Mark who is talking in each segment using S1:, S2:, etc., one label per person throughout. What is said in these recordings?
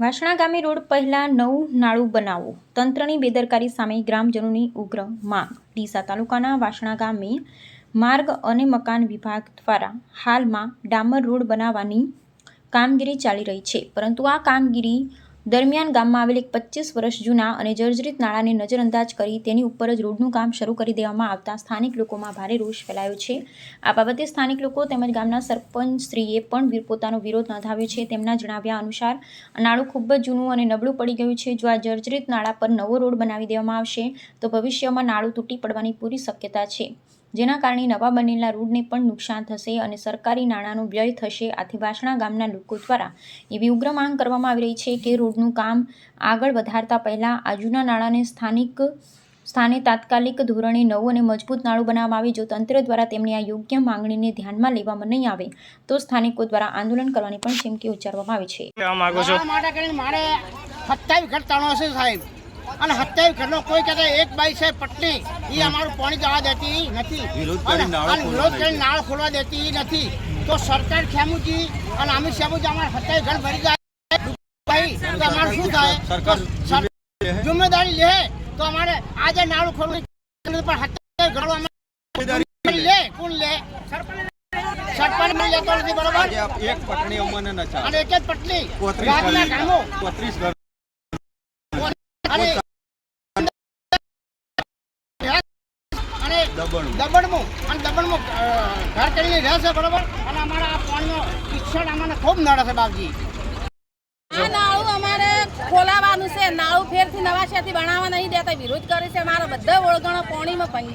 S1: વાસણા ગામે રોડ પહેલા નવું નાળું બનાવો, તંત્રની બેદરકારી સામે ગ્રામજનોની ઉગ્ર માંગ। ડીસા તાલુકાના વાસણા ગામે માર્ગ અને મકાન વિભાગ દ્વારા હાલમાં ડામર રોડ બનાવવાની કામગીરી ચાલી રહી છે, પરંતુ આ કામગીરી દરમિયાન ગામમાં આવેલ 25 વર્ષ જૂના અને જર્જરિત નાળાને નજરઅંદાજ કરી તેની ઉપર જ રોડનું કામ શરૂ કરી દેવામાં આવતા સ્થાનિક લોકોમાં ભારે રોષ ફેલાયો છે। આ બાબતે સ્થાનિક લોકો તેમજ ગામના સરપંચશ્રીએ પણ પોતાનો વિરોધ નોંધાવ્યો છે। તેમના જણાવ્યા અનુસાર આ નાળું ખૂબ જ જૂનું અને નબળું પડી ગયું છે। જો આ જર્જરિત નાળા પર નવો રોડ બનાવી દેવામાં આવશે તો ભવિષ્યમાં નાળું તૂટી પડવાની પૂરી શક્યતા છે, જેના કારણે નવા બનેલા રોડને પણ નુકસાન થશે અને સરકારી નાણાંનો વ્યય થશે। આથી વાસણા ગામના લોકો દ્વારા એવી ઉગ્ર માંગ કરવામાં આવી રહી છે કે રોડનું કામ આગળ વધારતા પહેલા આ જૂના નાળાને સ્થાને તાત્કાલિક ધોરણે નવું અને મજબૂત નાળું બનાવવામાં આવે। જો તંત્ર દ્વારા તેમની આ યોગ્ય માંગણીને ધ્યાનમાં લેવામાં નહીં આવે તો સ્થાનિકો દ્વારા આંદોલન કરવાની પણ ચીમકી ઉચ્ચારવામાં આવી છે।
S2: અને 27 ઘરનો કોઈ કહેતા એક બાઈ છે પટની એ અમારું પાણી જવા દેતી નથી, વિરોધ કરી નાળ ખોલવા દેતી નથી। તો સરકાર ખેમુજી અને અમિત શાહજી અમારા 27 ઘર ભરી જાય ભાઈ તો અમારું શું થાય? સરકાર જિમ્મેદારી લે તો અમારે આજે નાળું ખોલવું પણ 27 ઘરો અમે લે કોણ લે? સરપંચ માં લેતો નથી, બરોબર?
S3: એક પટની અમને નચા
S2: અને એક જ પટની ગામના ગામો
S3: 35 ઘર
S2: દબણમાં ઘર કરીને રહેશે, બરોબર? અને અમારા આ પાણીનો શિક્ષણ અમને ખૂબ નડે છે બાપજી।
S4: આ નાળું અમારે ખોલાવાનું છે, નાળું ફેરથી નવા શેથી બનાવવા નહીં દેતા, વિરોધ કરે છે। મારા બધા ઓળગણો પાણીમાં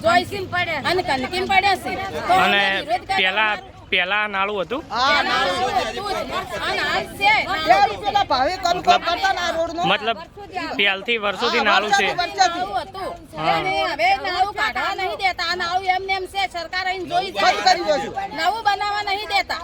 S4: જોઈસીમ પડે અને કનકીમ પડ્યા છે।
S5: અને પેલા નાળું હતું, મતલબ પહેલથી વર્ષોથી નાળું છે।
S4: હવે નાળું કાઢવા નહીં દેતા, આ નાળું એમને એમ છે, સરકાર અહીં જોઈ નવું બનાવવા નહીં દેતા।